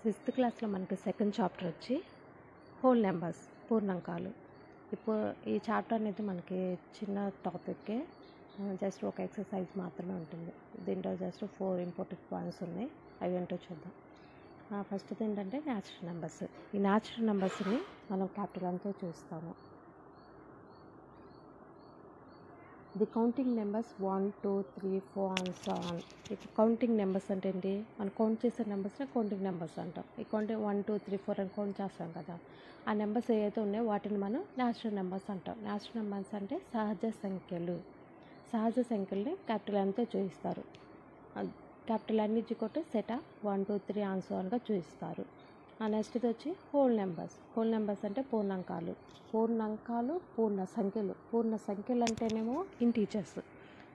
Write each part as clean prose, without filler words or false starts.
Sixth క్లాస్లో మనకి second chapter వచ్చి హోల్ నెంబర్స్ పూర్ణాంకాలు. ఈ చాప్టర్ అనేది మనకి చిన్న టాపిక్కే, జస్ట్ ఒక ఎక్సర్సైజ్ మాత్రమే ఉంటుంది. దీంట్లో జస్ట్ 4 ఇంపార్టెంట్ పాయింట్స్ ఉన్నాయి, అవి ఏంటో చూద్దాం. ఫస్ట్ ఏంటంటే న్యాచురల్ నెంబర్స్. ఈ న్యాచురల్ నెంబర్స్ని మనం క్యాపిటల్ అంతా చూస్తాము. The counting numbers 1, 2, 3, 4 and so on. ఈ కౌంటింగ్ నెంబర్స్ అంటే ఏంటి? మనం కౌంట్ చేసే నెంబర్స్ని కౌంటింగ్ నెంబర్స్ అంటాం. ఈ కౌంటింగ్ 1, 2, 3, 4 అని కౌంట్ చేస్తాం కదా, ఆ నెంబర్స్ ఏవైతే ఉన్నాయో వాటిని మనం న్యాచురల్ నెంబర్స్ అంటాం. న్యాచురల్ నెంబర్స్ అంటే సహజ సంఖ్యలు. సహజ సంఖ్యల్ని క్యాపిటల్ అంతా చూపిస్తారు. క్యాపిటల్ అన్నిటి కొట్టి సెట్ ఆఫ్ 1, 2, 3 అండ్ సో ఆన్గా చూపిస్తారు. నెక్స్ట్ వచ్చి హోల్ నెంబర్స్. హోల్ నెంబర్స్ అంటే పూర్ణాంకాలు. పూర్ణ సంఖ్యలు. పూర్ణ సంఖ్యలు అంటేనేమో ఇంటీజర్స్,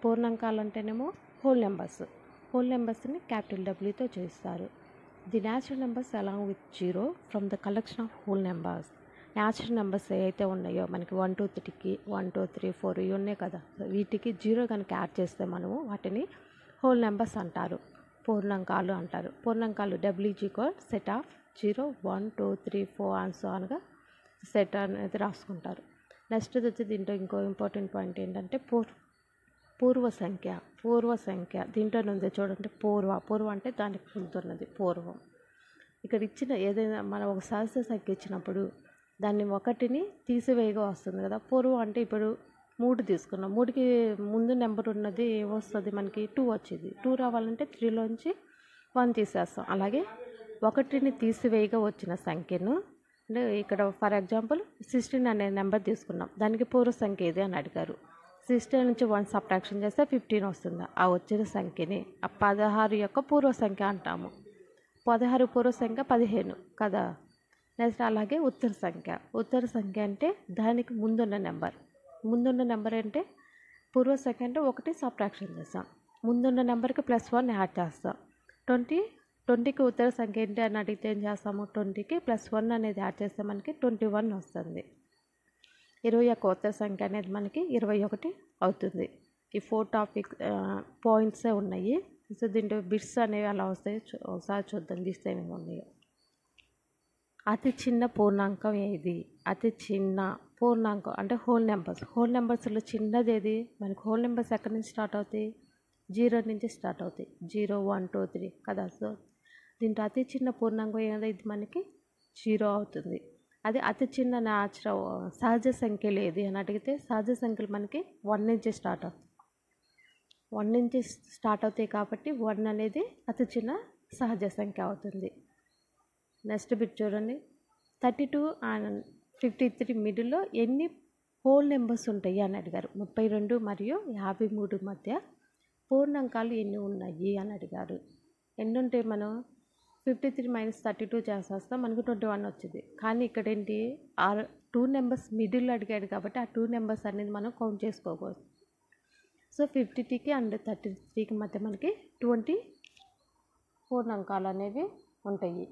పూర్ణాంకాలు అంటేనేమో హోల్ నెంబర్స్. హోల్ నెంబర్స్ని క్యాపిటల్ డబ్ల్యూతో చూపిస్తారు. The natural numbers along with 0 from the collection of whole numbers. Natural numbers ఏవైతే ఉన్నాయో మనకి 1, 2, 3కి 1, 2, 3, 4 ఇవి ఉన్నాయి కదా, వీటికి 0 కనుక యాడ్ చేస్తే మనము వాటిని హోల్ నెంబర్స్ అంటారు, పూర్ణాంకాలు అంటారు. పూర్ణాంకాలు డబ్ల్యూజీ సెట్ ఆఫ్ 0, 1, 2, 3, 4 అండ్ సో ఆన్గా సెట్ అనేది రాసుకుంటారు. నెక్స్ట్ వచ్చి దీంట్లో ఇంకో ఇంపార్టెంట్ పాయింట్ ఏంటంటే పూర్వ సంఖ్య. పూర్వ సంఖ్య దీంట్లోనే ఉంది చూడండి. పూర్వ అంటే దానికి ముందున్నది పూర్వం. ఇక్కడ ఇచ్చిన ఏదైనా మనం ఒక సహజ సంఖ్య ఇచ్చినప్పుడు దాన్ని 1ని తీసివేయగా వస్తుంది కదా. పూర్వం అంటే ఇప్పుడు 3 తీసుకున్నాం, 3కి ముందు నెంబర్ ఉన్నది ఏమొస్తుంది మనకి? 2 వచ్చింది. 2 రావాలంటే 3లోంచి 1 తీసేస్తాం. అలాగే 1ని తీసివేయగా వచ్చిన సంఖ్యను, అంటే ఇక్కడ ఫర్ ఎగ్జాంపుల్ 16 అనే నెంబర్ తీసుకున్నాం, దానికి పూర్వ సంఖ్య ఏది అని అడిగారు. 16 నుంచి 1 సబ్ట్రాక్షన్ చేస్తే 15 వస్తుంది. ఆ వచ్చిన సంఖ్యని ఆ 16 యొక్క పూర్వ సంఖ్య అంటాము. 16 పూర్వ సంఖ్య 15 కదా. నెక్స్ట్ అలాగే ఉత్తర సంఖ్య. ఉత్తర సంఖ్య అంటే దానికి ముందున్న నెంబర్ అంటే పూర్వ సంఖ్య అంటే 1 సబ్ట్రాక్షన్ చేస్తాం, ముందున్న నెంబర్కి +1 యాడ్ చేస్తాం. 20కి ఉత్తర సంఖ్య ఏంటి అని అడిగితే ఏం చేస్తాము? 20కి +1 అనేది యాడ్ చేస్తే మనకి 21 వస్తుంది. 21 ఉత్తర సంఖ్య అనేది మనకి 21 అవుతుంది. ఈ 4 పాయింట్సే ఉన్నాయి. సో దీంట్లో బిట్స్ అనేవి అలా వస్తాయి, ఒకసారి చూద్దాం బిట్స్ ఏమేమి ఉన్నాయో. అతి చిన్న పూర్ణాంకం ఏది? అతి చిన్న పూర్ణాంకం అంటే హోల్ నెంబర్స్. హోల్ నెంబర్స్లో చిన్నది ఏది? మనకి హోల్ నెంబర్స్ ఎక్కడి నుంచి స్టార్ట్ అవుతాయి? 0 నుంచి స్టార్ట్ అవుతాయి. 0, 1, 2, 3 కదా. సో దీంట్లో అతి చిన్న పూర్ణాంకం ఏదైతే మనకి 0 అవుతుంది. అది అతి చిన్న సహజ సంఖ్యలు ఏది అని అడిగితే సహజ సంఖ్యలు మనకి 1 నుంచి స్టార్ట్ అవుతాయి. 1 నుంచి స్టార్ట్ అవుతాయి కాబట్టి 1 అనేది అతి చిన్న సహజ సంఖ్య అవుతుంది. నెక్స్ట్ బిట్ చూడండి. 32 అండ్ 53 మిడిల్లో ఎన్ని హోల్ నెంబర్స్ ఉంటాయి అని అడిగారు. 32 మరియు 53 మధ్య పూర్ణాంకాలు ఎన్ని ఉన్నాయి అని అడిగారు. ఎన్ని ఉంటాయి? మనం 53 - 32 చేసేస్తాం, మనకు 21 వచ్చింది. కానీ ఇక్కడ ఏంటి, 2 నెంబర్స్ మిడిల్లో అడిగాడు కాబట్టి ఆ 2 నెంబర్స్ అనేది మనం కౌంట్ చేసుకోకూడదు. సో 53కి అండ్ 33కి మధ్య మనకి 20 పూర్ణాంకాలు అనేవి ఉంటాయి.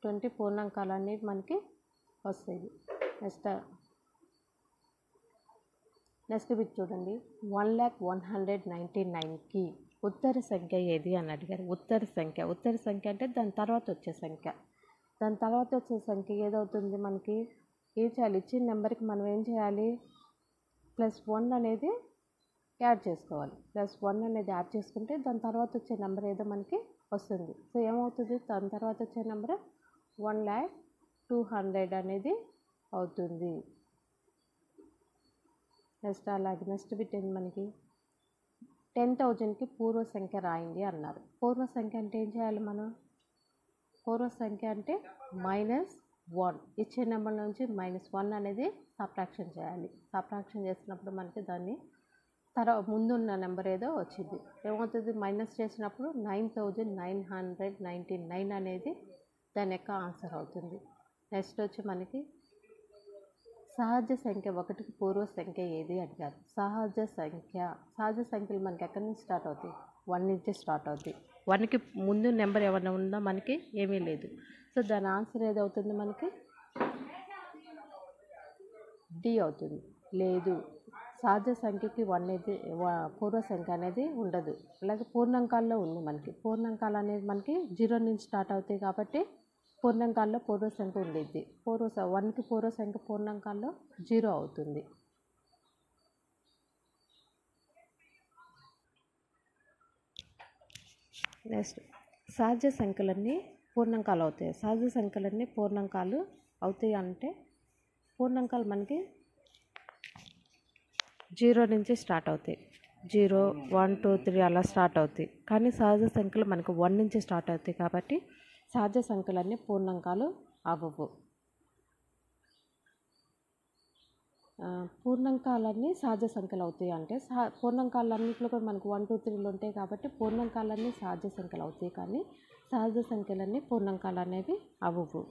20 పూర్ణాంకాలు అనేవి మనకి వస్తాయి. నెక్స్ట్ బిట్ చూడండి. 1,199కి ఉత్తర సంఖ్య ఏది అని అడిగారు. ఉత్తర సంఖ్య అంటే దాని తర్వాత వచ్చే సంఖ్య. దాని తర్వాత వచ్చే సంఖ్య ఏదవుతుంది మనకి? ఏం చేయాలి? ఇచ్చిన నెంబర్కి మనం ఏం చేయాలి? +1 అనేది యాడ్ చేసుకోవాలి. +1 అనేది యాడ్ చేసుకుంటే దాని తర్వాత వచ్చే నెంబర్ ఏదో మనకి వస్తుంది. సో ఏమవుతుంది? దాని తర్వాత వచ్చే నెంబర్ 1,200 అనేది అవుతుంది. నెక్స్ట్ బిట్ ఏంటి మనకి? 10,000కి పూర్వ సంఖ్య రాయండి అన్నారు. పూర్వ సంఖ్య అంటే ఏం చేయాలి మనం? పూర్వ సంఖ్య అంటే -1. ఇచ్చే నెంబర్ నుంచి -1 అనేది సబ్ట్రాక్షన్ చేయాలి. సబ్ట్రాక్షన్ చేసినప్పుడు మనకి దాన్ని ముందున్న నెంబర్ ఏదో వచ్చింది. ఏమవుతుంది? మైనస్ చేసినప్పుడు 9,999 అనేది దాని యొక్క ఆన్సర్ అవుతుంది. నెక్స్ట్ వచ్చి మనకి సహజ సంఖ్య 1కి పూర్వ సంఖ్య ఏది అడిగారు. సహజ సంఖ్యలు మనకి ఎక్కడి నుంచి స్టార్ట్ అవుతాయి? 1 నుంచి స్టార్ట్ అవుతాయి. 1కి ముందు నెంబర్ ఏమైనా ఉందా? మనకి ఏమీ లేదు. సో దాని ఆన్సర్ ఏదవుతుంది మనకి? డి అవుతుంది. లేదు, సహజ సంఖ్యకి పూర్వ సంఖ్య అనేది ఉండదు. అలాగే పూర్ణాంకాల్లో ఉంది మనకి. పూర్ణాంకాలు అనేది మనకి 0 నుంచి స్టార్ట్ అవుతాయి కాబట్టి పూర్ణాంకాల్లో పూర్వ సంఖ్య ఉండిద్ది. 1కి పూర్వ సంఖ్య పూర్ణాంకాల్లో 0 అవుతుంది. నెక్స్ట్ సహజ సంఖ్యలన్నీ పూర్ణాంకాలు అవుతాయి. సహజ సంఖ్యలన్నీ పూర్ణాంకాలు అవుతాయి అంటే పూర్ణాంకాలు మనకి 0 నుంచి స్టార్ట్ అవుతాయి. 0, 1, 2, 3 అలా స్టార్ట్ అవుతాయి. కానీ సహజ సంఖ్యలు మనకు 1 నుంచి స్టార్ట్ అవుతాయి కాబట్టి సహజ సంఖ్యలన్నీ పూర్ణాంకాలు అవ్వవు. పూర్ణాంకాలన్నీ సహజ సంఖ్యలు అవుతాయి అంటే పూర్ణాంకాలన్నింటిలో కూడా మనకు 1, 2, 3లు ఉంటాయి కాబట్టి పూర్ణాంకాలన్నీ సహజ సంఖ్యలు అవుతాయి కానీ సహజ సంఖ్యలన్నీ పూర్ణాంకాలు అనేవి అవ్వవు.